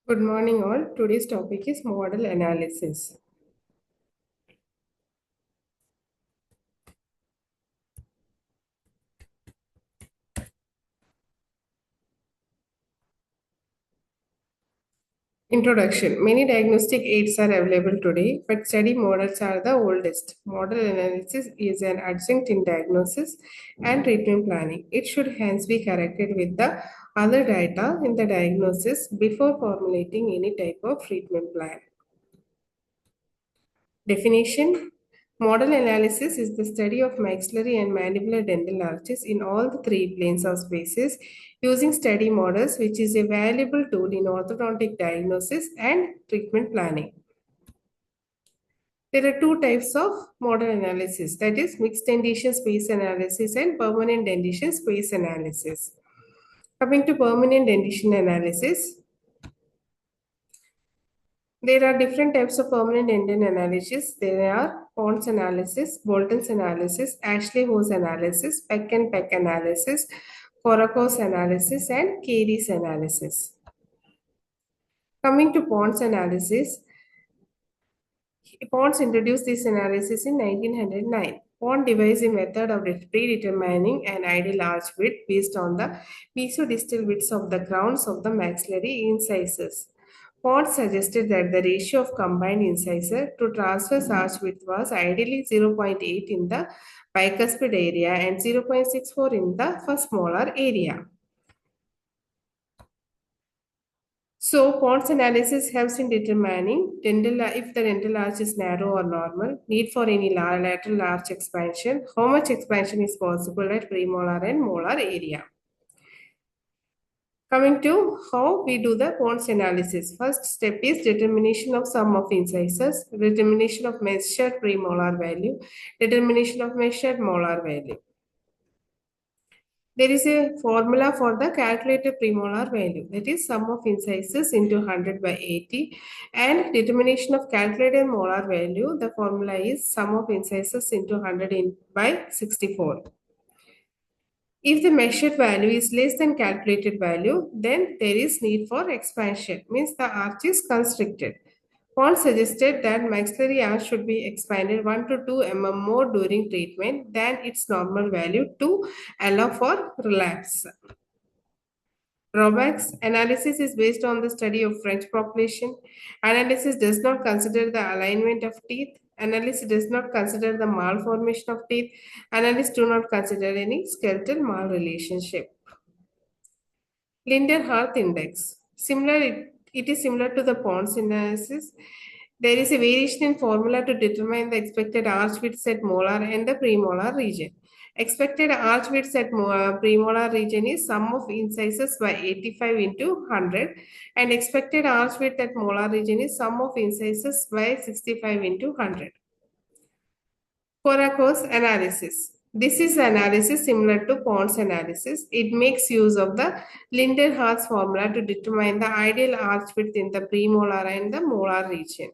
Good morning, all. Today's topic is model analysis. Introduction. Many diagnostic aids are available today, but study models are the oldest. Model analysis is an adjunct in diagnosis and treatment planning. It should hence be corrected with the other data in the diagnosis before formulating any type of treatment plan. Definition. Model analysis is the study of maxillary and mandibular dental arches in all the three planes of spaces using study models, which is a valuable tool in orthodontic diagnosis and treatment planning. There are two types of model analysis, that is mixed dentition space analysis and permanent dentition space analysis. Coming to permanent dentition analysis, there are different types of permanent ending analysis. There are Pond's analysis, Bolton's analysis, Ashley-Hose analysis, Peck and Peck analysis, Korakos analysis, and Carey's analysis. Coming to Pond's analysis, Pond's introduced this analysis in 1909. Pond devised a method of predetermining an ideal arch width based on the mesodistal widths of the crowns of the maxillary incisors. Pond suggested that the ratio of combined incisor to transverse arch width was ideally 0.8 in the bicuspid area and 0.64 in the first molar area. So, Pond's analysis helps in determining if the dental arch is narrow or normal, need for any lateral arch expansion, how much expansion is possible at premolar and molar area. Coming to how we do the Pond's analysis. First step is determination of sum of incisors, determination of measured premolar value, determination of measured molar value. There is a formula for the calculated premolar value, that is sum of incisors into 100 by 80, and determination of calculated molar value, the formula is sum of incisors into 100 by 64. If the measured value is less than calculated value, then there is need for expansion, means the arch is constricted. Paul suggested that maxillary arch should be expanded 1 to 2 mm more during treatment than its normal value to allow for relapse. Drawbacks. Analysis is based on the study of French population. Analysis does not consider the alignment of teeth. Analysis does not consider the malformation of teeth. Analysts do not consider any skeletal mal relationship. Linder-Hart index. It is similar to the Pond's analysis. There is a variation in formula to determine the expected arch width at molar and the premolar region. Expected arch width at premolar region is sum of incisors by 85 into 100, and expected arch width at molar region is sum of incisors by 65 into 100. Korakos analysis. This is analysis similar to Pond's analysis. It makes use of the Linder-Hart's formula to determine the ideal arch width in the premolar and the molar region.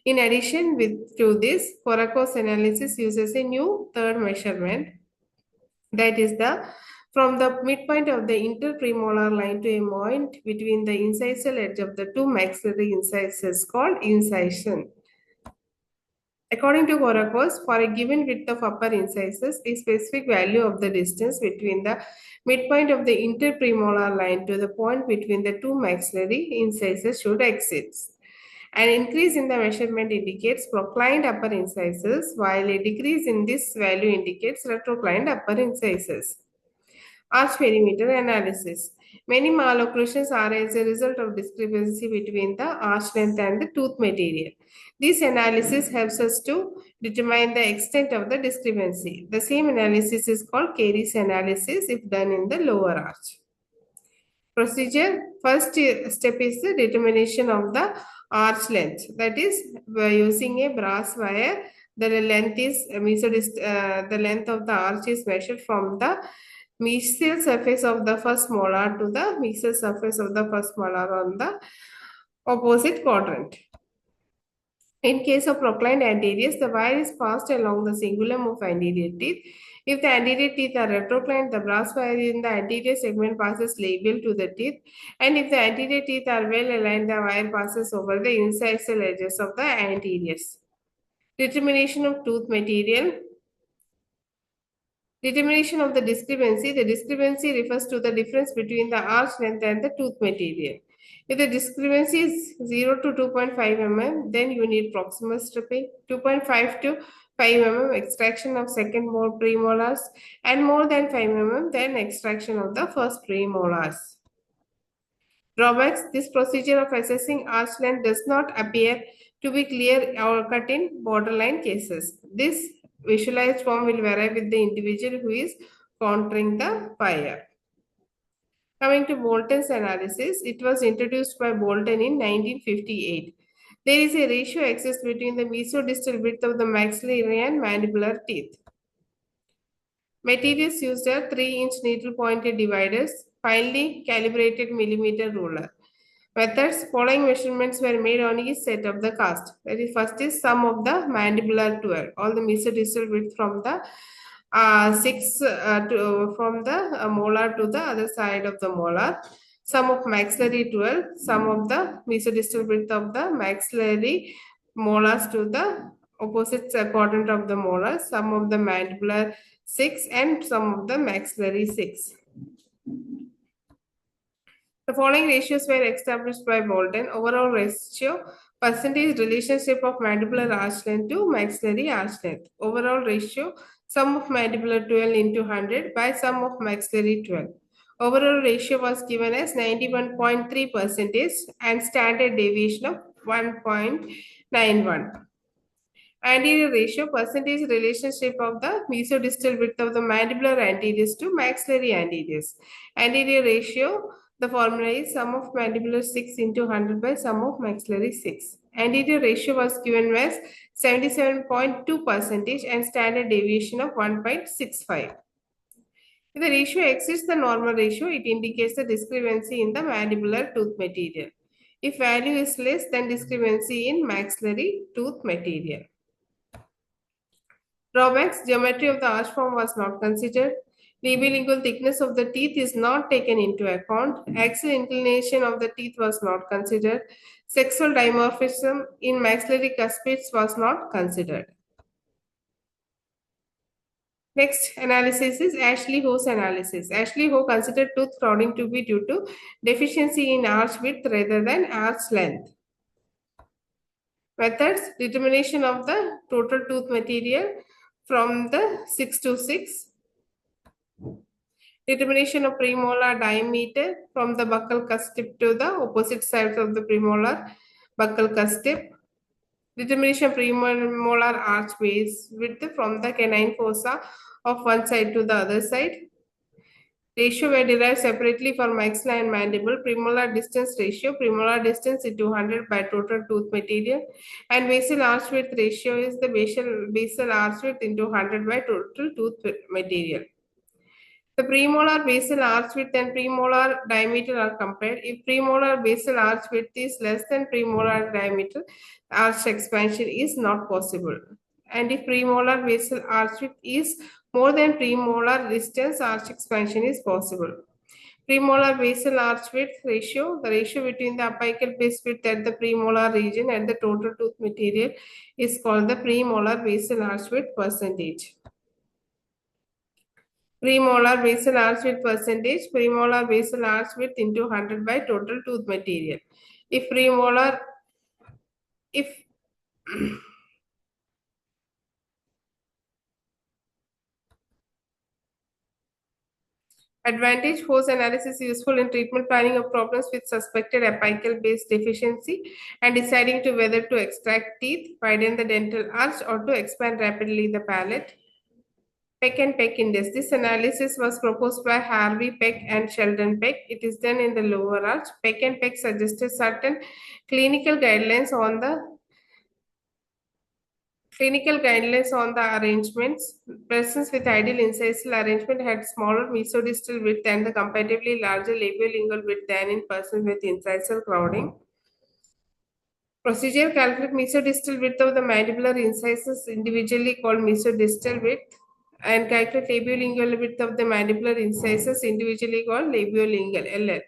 In addition to this, Korakos analysis uses a new third measurement, that is from the midpoint of the interpremolar line to a point between the incisal edge of the two maxillary incisors called incision. According to Korakos, for a given width of upper incisors, a specific value of the distance between the midpoint of the interpremolar line to the point between the two maxillary incisors should exist. An increase in the measurement indicates proclined upper incisors, while a decrease in this value indicates retroclined upper incisors. Arch perimeter analysis. Many malocclusions are as a result of discrepancy between the arch length and the tooth material. This analysis helps us to determine the extent of the discrepancy. The same analysis is called Carey's analysis if done in the lower arch. Procedure. First step is the determination of the arch length. That is, by using a brass wire, the length of the arch is measured from the mesial surface of the first molar to the mesial surface of the first molar on the opposite quadrant. In case of proclined anteriors, the wire is passed along the cingulum of anterior teeth. If the anterior teeth are retroclined, the brass wire in the anterior segment passes labial to the teeth. And if the anterior teeth are well aligned, the wire passes over the incisal edges of the anteriors. Determination of tooth material. Determination of the discrepancy. The discrepancy refers to the difference between the arch length and the tooth material. If the discrepancy is 0 to 2.5 mm, then you need proximal stripping. 2.5 to 5 mm extraction of second premolars, and more than 5 mm, then extraction of the first premolars. Drawbacks. This procedure of assessing arch length does not appear to be clear or cut in borderline cases. This visualized form will vary with the individual who is countering the fire. Coming to Bolton's analysis, it was introduced by Bolton in 1958. There is a ratio exists between the mesodistal width of the maxillary and mandibular teeth. Materials used are 3-inch needle pointed dividers, finely calibrated millimeter ruler. Methods. Following measurements were made on each set of the cast. That is, first is sum of the mandibular 12, all the mesodistal width from the 6 from the molar to the other side of the molar. Sum of maxillary 12, sum of the mesodistal width of the maxillary molars to the opposite quadrant of the molar, sum of the mandibular 6, and sum of the maxillary 6. The following ratios were established by Bolton. Overall ratio, percentage relationship of mandibular arch length to maxillary arch length. Overall ratio, sum of mandibular 12 into 100 by sum of maxillary 12. Overall ratio was given as 91.3 percentage and standard deviation of 1.91. Anterior ratio, percentage relationship of the mesodistal width of the mandibular anteriors to maxillary anteriors. Anterior ratio, the formula is sum of mandibular 6 into 100 by sum of maxillary 6. Anterior ratio was given as 77.2 percentage and standard deviation of 1.65. If the ratio exceeds the normal ratio, it indicates the discrepancy in the mandibular tooth material. If value is less than discrepancy in maxillary tooth material. Drawbacks. Geometry of the arch form was not considered. Labialingual thickness of the teeth is not taken into account. Axial inclination of the teeth was not considered. Sexual dimorphism in maxillary cuspids was not considered. Next analysis is Ashley-Ho's analysis. Ashley-Ho considered tooth crowding to be due to deficiency in arch width rather than arch length. Methods. Determination of the total tooth material from the 6 to 6. Determination of premolar diameter from the buccal cusp tip to the opposite sides of the premolar buccal cusp tip. Determination of premolar arch base width from the canine fossa of one side to the other side. Ratio were derived separately for maxilla and mandible. Premolar distance ratio, premolar distance into 100 by total tooth material, and basal arch width ratio is the basal arch width into 100 by total tooth material. The premolar basal arch width and premolar diameter are compared. If premolar basal arch width is less than premolar diameter, arch expansion is not possible. And if premolar basal arch width is more than premolar distance, arch expansion is possible. Premolar basal arch width ratio, the ratio between the apical base width at the premolar region and the total tooth material, is called the premolar basal arch width percentage. Premolar basal arch width percentage, premolar basal arch width into 100 by total tooth material. If advantage, force analysis is useful in treatment planning of problems with suspected apical base deficiency and deciding to whether to extract teeth, widen the dental arch, or to expand rapidly the palate. Peck and Peck Index. This analysis was proposed by Harvey Peck and Sheldon Peck. It is done in the lower arch. Peck and Peck suggested certain clinical guidelines on the arrangements. Persons with ideal incisal arrangement had smaller mesodistal width and the comparatively larger labiolingual width than in persons with incisal crowding. Procedure: calculate mesodistal width of the mandibular incisors, individually called mesodistal width, and calculate labiolingual width of the mandibular incisors, individually called labiolingual (LL).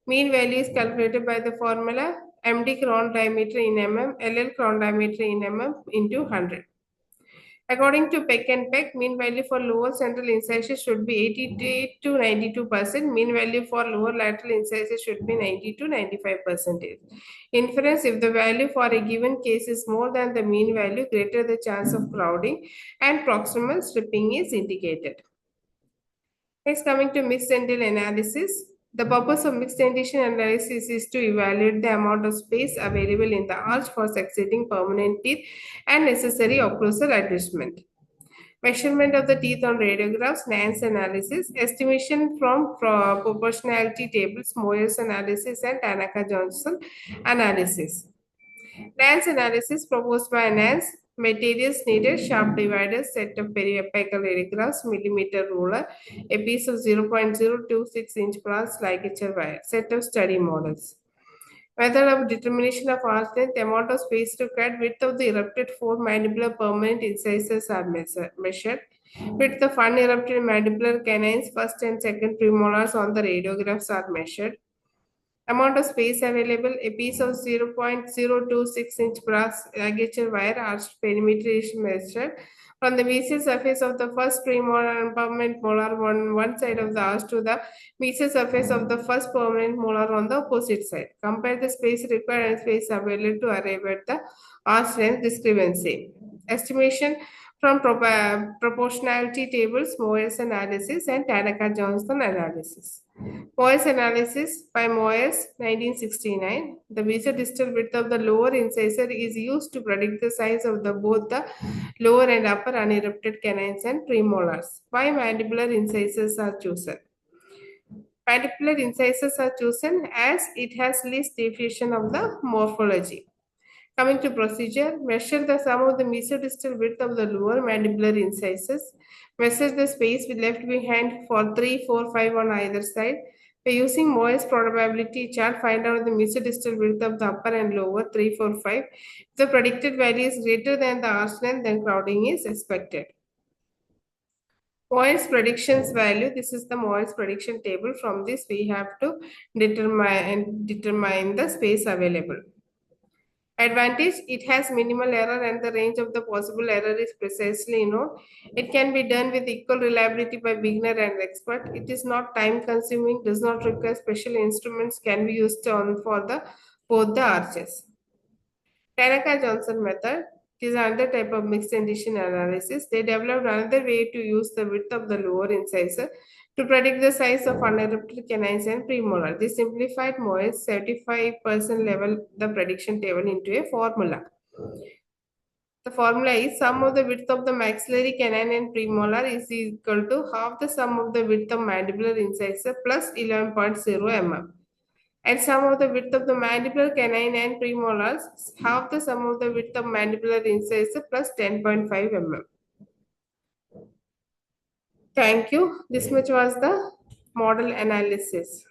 Mean value is calculated by the formula MD crown diameter in mm, LL crown diameter in mm into 100. According to Peck and Peck, mean value for lower central incisors should be 88 to 92%. Mean value for lower lateral incisors should be 90 to 95%. Inference: if the value for a given case is more than the mean value, greater the chance of crowding and proximal stripping is indicated. Next, coming to mixed dental analysis. The purpose of mixed dentition analysis is to evaluate the amount of space available in the arch for succeeding permanent teeth and necessary occlusal adjustment. Measurement of the teeth on radiographs, Nance analysis, estimation from proportionality tables, Moyer's analysis, and Tanaka-Johnson analysis. Nance analysis proposed by Nance. Materials needed: sharp dividers, set of periapical radiographs, millimeter ruler, a piece of 0.026-inch plus ligature wire, set of study models. Method of determination of arch length: amount of space to cut, width of the erupted four mandibular permanent incisors are measured, width of unerupted mandibular canines, first and second premolars on the radiographs are measured. Amount of space available: a piece of 0.026-inch brass ligature wire arched perimeter is measured from the mesial surface of the first premolar and permanent molar on one side of the arch to the mesial surface of the first permanent molar on the opposite side. Compare the space required and space available to arrive at the arch length discrepancy. Estimation from proportionality tables, Moyer's analysis, and Tanaka-Johnson analysis. Moyer's analysis by Moyers, 1969. The mesodistal width of the lower incisor is used to predict the size of both the lower and upper unerupted canines and premolars. Why mandibular incisors are chosen? Mandibular incisors are chosen as it has least deviation of the morphology. Coming to procedure: measure the sum of the mesodistal width of the lower mandibular incisors. Measure the space left behind for 3, 4, 5 on either side. By using Moyer's probability chart, find out the mesodistal width of the upper and lower 3, 4, 5. If the predicted value is greater than the arch length, then crowding is expected. Moyer's predictions value. This is the Moyer's prediction table. From this, we have to determine the space available. Advantage: it has minimal error and the range of the possible error is precisely known. It can be done with equal reliability by beginner and expert. It is not time consuming, does not require special instruments, can be used for both the arches. Tanaka-Johnson method is another type of mixed dentition analysis. They developed another way to use the width of the lower incisor to predict the size of unerupted canines and premolar. They simplified Moyer's 75% level the prediction table into a formula. The formula is sum of the width of the maxillary canine and premolar is equal to half the sum of the width of mandibular incisor plus 11.0 mm. And sum of the width of the mandibular canine and premolars, half the sum of the width of mandibular incisor plus 10.5 mm. Thank you. This much was the model analysis.